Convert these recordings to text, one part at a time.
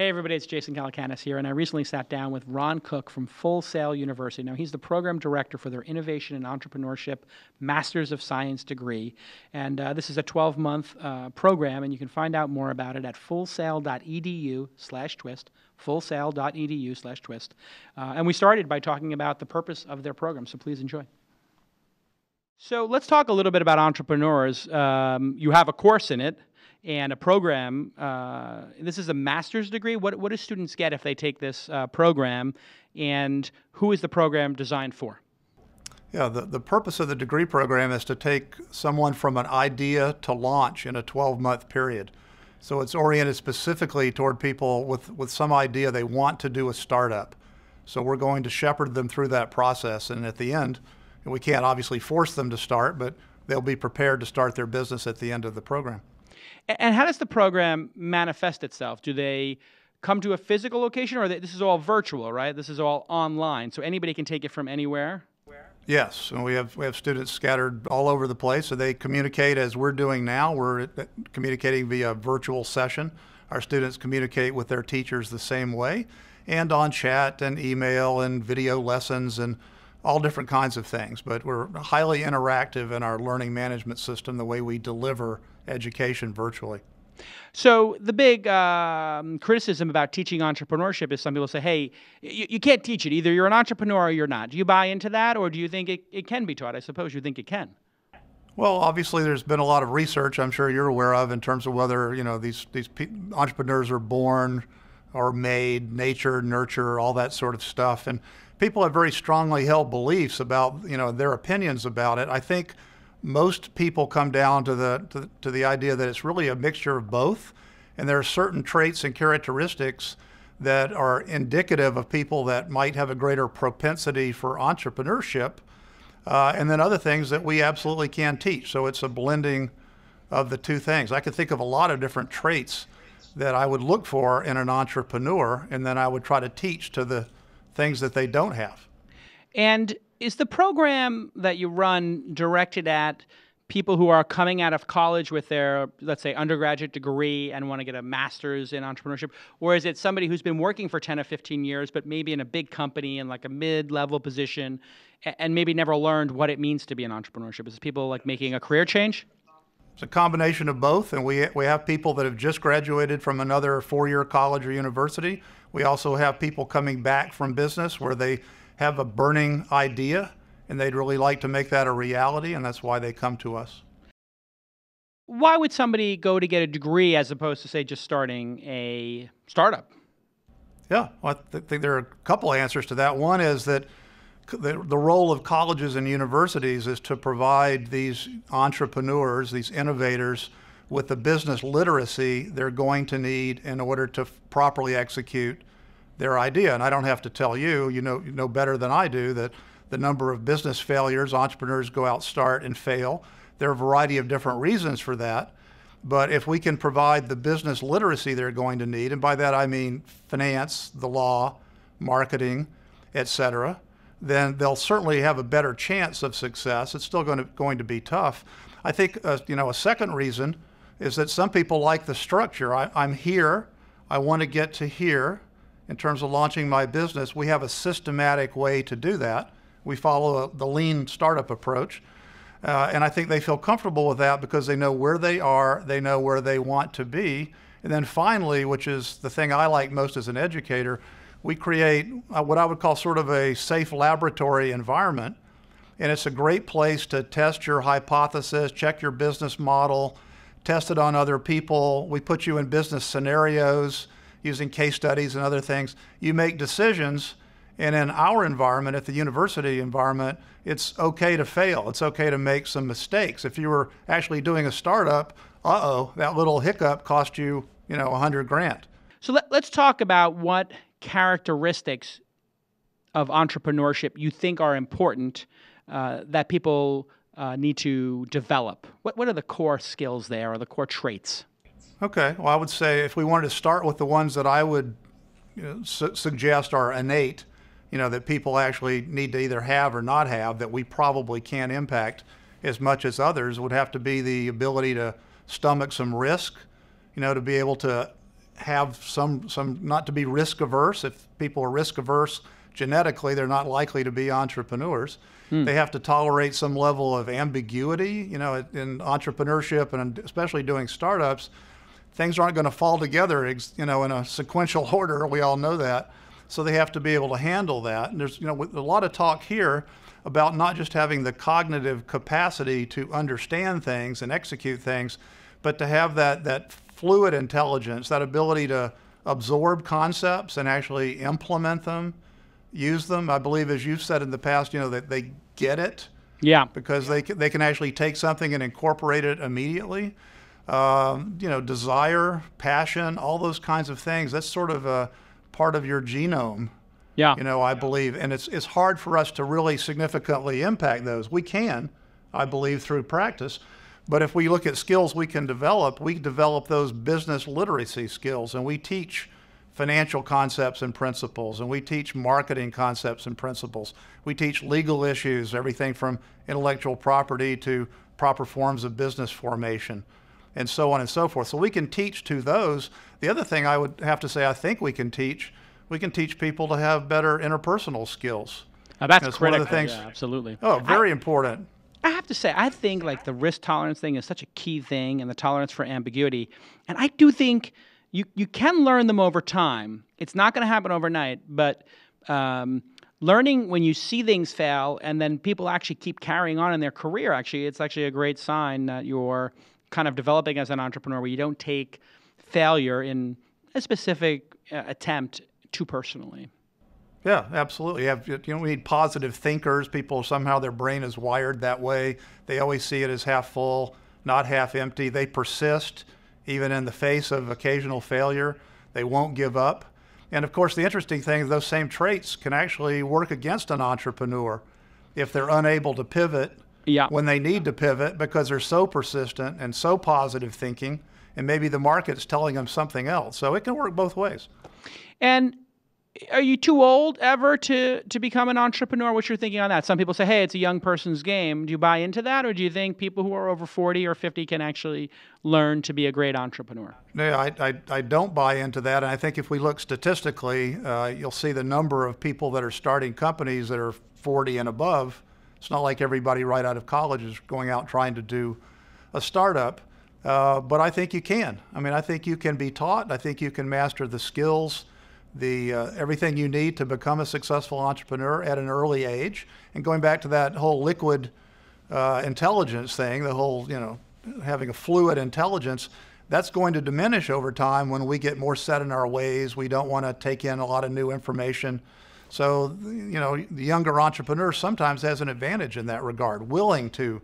Hey everybody, it's Jason Calacanis here, and I recently sat down with Ron Cook from Full Sail University. Now, he's the program director for their Innovation and Entrepreneurship Masters of Science degree, and this is a 12-month program, and you can find out more about it at fullsail.edu/twist, fullsail.edu/twist. And we started by talking about the purpose of their program, so please enjoy. So let's talk a little bit about entrepreneurs. You have a course in it and a program. This is a master's degree. What do students get if they take this program, and who is the program designed for? Yeah, the purpose of the degree program is to take someone from an idea to launch in a 12-month period. So it's oriented specifically toward people with some idea they want to do a startup. So we're going to shepherd them through that process, and at the end, we can't obviously force them to start, but they'll be prepared to start their business at the end of the program. And how does the program manifest itself? Do they come to a physical location, or this is all virtual, right? This is all online, so anybody can take it from anywhere? Yes, and we have students scattered all over the place, so they communicate as we're doing now. We're communicating via virtual session. Our students communicate with their teachers the same way, and on chat and email and video lessons and all different kinds of things. But we're highly interactive in our learning management system, the way we deliver education virtually. So the big criticism about teaching entrepreneurship is some people say, hey, you can't teach it. Either you're an entrepreneur or you're not. Do you buy into that, or do you think it can be taught? I suppose you think it can. Well, obviously there's been a lot of research I'm sure you're aware of in terms of whether these entrepreneurs are born or made, nature, nurture, all that sort of stuff. And people have very strongly held beliefs about their opinions about it. I think most people come down to the idea that it's really a mixture of both, and there are certain traits and characteristics that are indicative of people that might have a greater propensity for entrepreneurship, and then other things that we absolutely can teach. So it's a blending of the two things. I could think of a lot of different traits that I would look for in an entrepreneur, and then I would try to teach to the things that they don't have. And is the program that you run directed at people who are coming out of college with their, let's say, undergraduate degree and want to get a master's in entrepreneurship? Or is it somebody who's been working for 10 or 15 years, but maybe in a big company in like a mid-level position and maybe never learned what it means to be an entrepreneurship? Is it people like making a career change? It's a combination of both, and we have people that have just graduated from another four-year college or university. We also have people coming back from business where they have a burning idea and they'd really like to make that a reality, and that's why they come to us. Why would somebody go to get a degree as opposed to, say, just starting a startup? Yeah, well, I think there are a couple answers to that. One is that the role of colleges and universities is to provide these entrepreneurs, these innovators, with the business literacy they're going to need in order to properly execute their idea. And I don't have to tell you, you know better than I do, that the number of business failures, entrepreneurs go out, start, and fail. There are a variety of different reasons for that. But if we can provide the business literacy they're going to need, and by that I mean finance, the law, marketing, etc., then they'll certainly have a better chance of success. It's still going to be tough. I think a second reason is that some people like the structure. I'm here, I want to get to here. In terms of launching my business, we have a systematic way to do that. We follow the lean startup approach. And I think they feel comfortable with that because they know where they are, they know where they want to be. And then finally, which is the thing I like most as an educator, we create what I would call sort of a safe laboratory environment. And it's a great place to test your hypothesis, check your business model, test it on other people. We put you in business scenarios using case studies and other things. You make decisions, and in our environment, at the university environment, it's okay to fail. It's okay to make some mistakes. If you were actually doing a startup, that little hiccup cost you, $100,000. So let's talk about what characteristics of entrepreneurship you think are important that people need to develop. What are the core skills there, or the core traits? Okay, well, I would say if we wanted to start with the ones that I would suggest are innate, that people actually need to either have or not have, that we probably can't impact as much as others, would have to be the ability to stomach some risk, to be able to have some not to be risk averse. If people are risk averse genetically, they're not likely to be entrepreneurs. They have to tolerate some level of ambiguity. You know, in entrepreneurship and especially doing startups, things aren't going to fall together, you know, in a sequential order. We all know that. So they have to be able to handle that. And there's, you know, a lot of talk here about not just having the cognitive capacity to understand things and execute things, but to have that fluid intelligence, that ability to absorb concepts and actually implement them, use them. I believe, as you've said in the past, you know, that they get it. Yeah. Because they can actually take something and incorporate it immediately. You know, desire, passion, all those kinds of things. That's sort of a part of your genome. Yeah. You know, I believe, and it's hard for us to really significantly impact those. We can, I believe, through practice. But if we look at skills we can develop, we develop those business literacy skills, and we teach financial concepts and principles, and we teach marketing concepts and principles. We teach legal issues, everything from intellectual property to proper forms of business formation, and so on and so forth. So we can teach to those. The other thing I would have to say, I think we can teach people to have better interpersonal skills. Now that's That's critical. one of the things. Yeah, absolutely. Oh, very important. I have to say, I think like the risk tolerance thing is such a key thing, and the tolerance for ambiguity. And I do think you can learn them over time. It's not going to happen overnight, but learning when you see things fail and then people actually keep carrying on in their career, actually, it's actually a great sign that you're kind of developing as an entrepreneur, where you don't take failure in a specific attempt too personally. Yeah, absolutely. We need positive thinkers. People, somehow their brain is wired that way. They always see it as half full, not half empty. They persist even in the face of occasional failure. They won't give up. And of course, the interesting thing is those same traits can actually work against an entrepreneur if they're unable to pivot when they need to pivot, because they're so persistent and so positive thinking, and maybe the market's telling them something else. So it can work both ways. And are you too old ever to become an entrepreneur? What's your thinking on that? Some people say, hey, it's a young person's game. Do you buy into that? Or do you think people who are over 40 or 50 can actually learn to be a great entrepreneur? No, I don't buy into that. And I think if we look statistically, you'll see the number of people that are starting companies that are 40 and above. It's not like everybody right out of college is going out trying to do a startup. But I think you can. I mean, I think you can be taught. I think you can master the skills, everything you need to become a successful entrepreneur at an early age. And going back to that whole liquid intelligence thing, the whole, you know, having a fluid intelligence, that's going to diminish over time when we get more set in our ways. We don't want to take in a lot of new information. So, you know, the younger entrepreneur sometimes has an advantage in that regard, willing to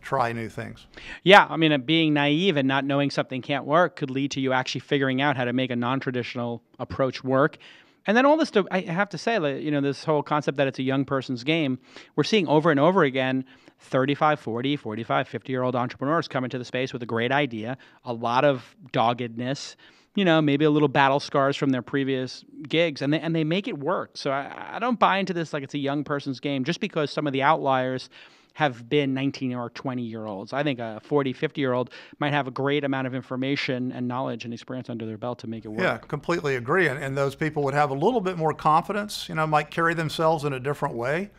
try new things. Yeah, I mean, being naive and not knowing something can't work could lead to you actually figuring out how to make a non-traditional approach work. And then all this, I have to say, you know, this whole concept that it's a young person's game, we're seeing over and over again 35, 40, 45, 50-year-old entrepreneurs come into the space with a great idea, a lot of doggedness, you know, maybe a little battle scars from their previous gigs, and they make it work. So I don't buy into this like it's a young person's game just because some of the outliers have been 19 or 20-year-olds. I think a 40, 50-year-old might have a great amount of information and knowledge and experience under their belt to make it work. Yeah, completely agree. And those people would have a little bit more confidence, you know, might carry themselves in a different way,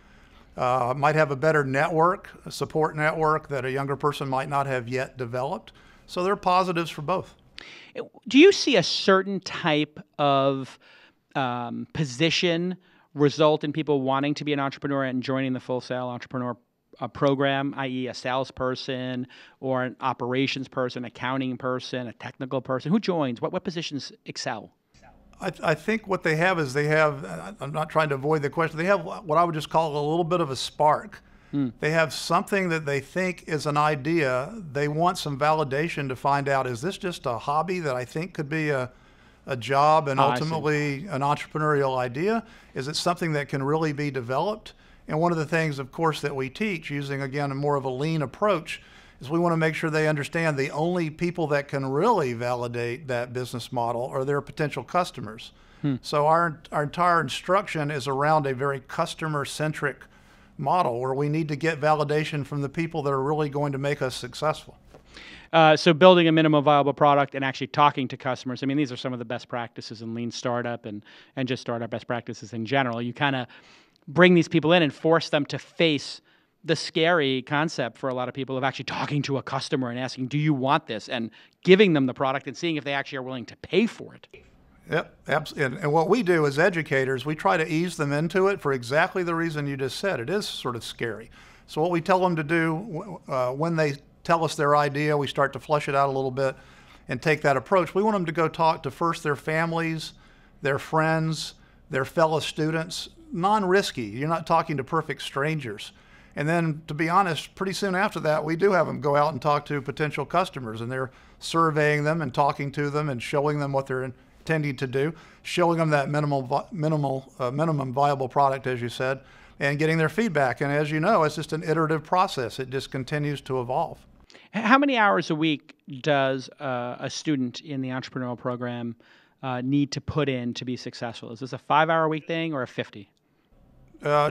might have a better network, a support network that a younger person might not have yet developed. So there are positives for both. Do you see a certain type of position result in people wanting to be an entrepreneur and joining the Full Sail Entrepreneur program, i.e. a salesperson or an operations person, accounting person, a technical person? Who joins? What positions excel? I think what they have is I'm not trying to avoid the question, they have what I would just call a little bit of a spark. They have something that they think is an idea. They want some validation to find out, is this just a hobby that I think could be a job and ultimately an entrepreneurial idea? Is it something that can really be developed? And one of the things, of course, that we teach, using, again, a more of a lean approach, is we want to make sure they understand the only people that can really validate that business model are their potential customers. So our entire instruction is around a very customer-centric model where we need to get validation from the people that are really going to make us successful. So building a minimum viable product and actually talking to customers. I mean, these are some of the best practices in lean startup and just startup best practices in general. You kind of bring these people in and force them to face the scary concept for a lot of people of actually talking to a customer and asking, do you want this? And giving them the product and seeing if they actually are willing to pay for it. Yep, absolutely. And what we do as educators, we try to ease them into it for exactly the reason you just said. It is sort of scary. So what we tell them to do when they tell us their idea, we start to flesh it out a little bit and take that approach. We want them to go talk to first their families, their friends, their fellow students, non-risky. You're not talking to perfect strangers. And then, to be honest, pretty soon after that, we do have them go out and talk to potential customers, and they're surveying them and talking to them and showing them what they're intending to do, showing them that minimum viable product, as you said, and getting their feedback. And as you know, it's just an iterative process. It just continues to evolve. How many hours a week does a student in the entrepreneurial program need to put in to be successful? Is this a 5-hour-a-week thing or a 50?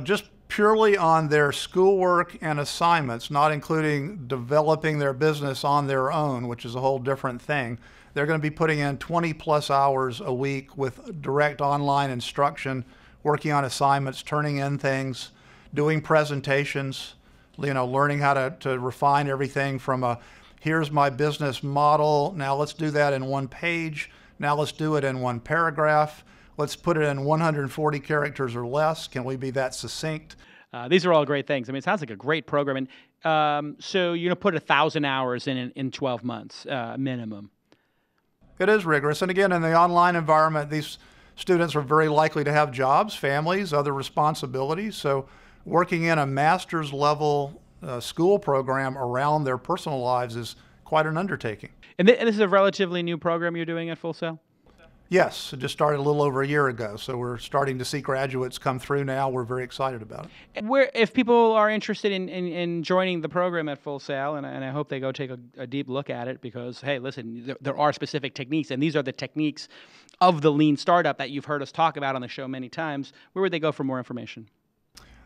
Just purely on their schoolwork and assignments, not including developing their business on their own, which is a whole different thing. They're going to be putting in 20 plus hours a week with direct online instruction, working on assignments, turning in things, doing presentations, learning how to refine everything from here's my business model, now let's do that in one page, now let's do it in one paragraph. Let's put it in 140 characters or less. Can we be that succinct? These are all great things. I mean, it sounds like a great program. And so you're going to put 1,000 hours in 12 months minimum. It is rigorous. And again, in the online environment, these students are very likely to have jobs, families, other responsibilities. So working in a master's level school program around their personal lives is quite an undertaking. And this is a relatively new program you're doing at Full Sail? Yes, it just started a little over a year ago, so we're starting to see graduates come through now. We're very excited about it. If people are interested in joining the program at Full Sail, and I hope they go take a deep look at it because, hey, listen, there are specific techniques, and these are the techniques of the lean startup that you've heard us talk about on the show many times. Where would they go for more information?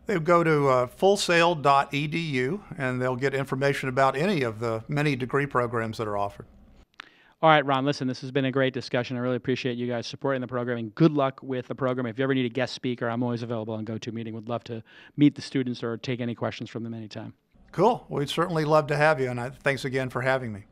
They go to fullsail.edu, and they'll get information about any of the many degree programs that are offered. All right, Ron, listen, this has been a great discussion. I really appreciate you guys supporting the program, and good luck with the program. If you ever need a guest speaker, I'm always available on GoToMeeting. Would love to meet the students or take any questions from them anytime. Cool. We'd certainly love to have you, and thanks again for having me.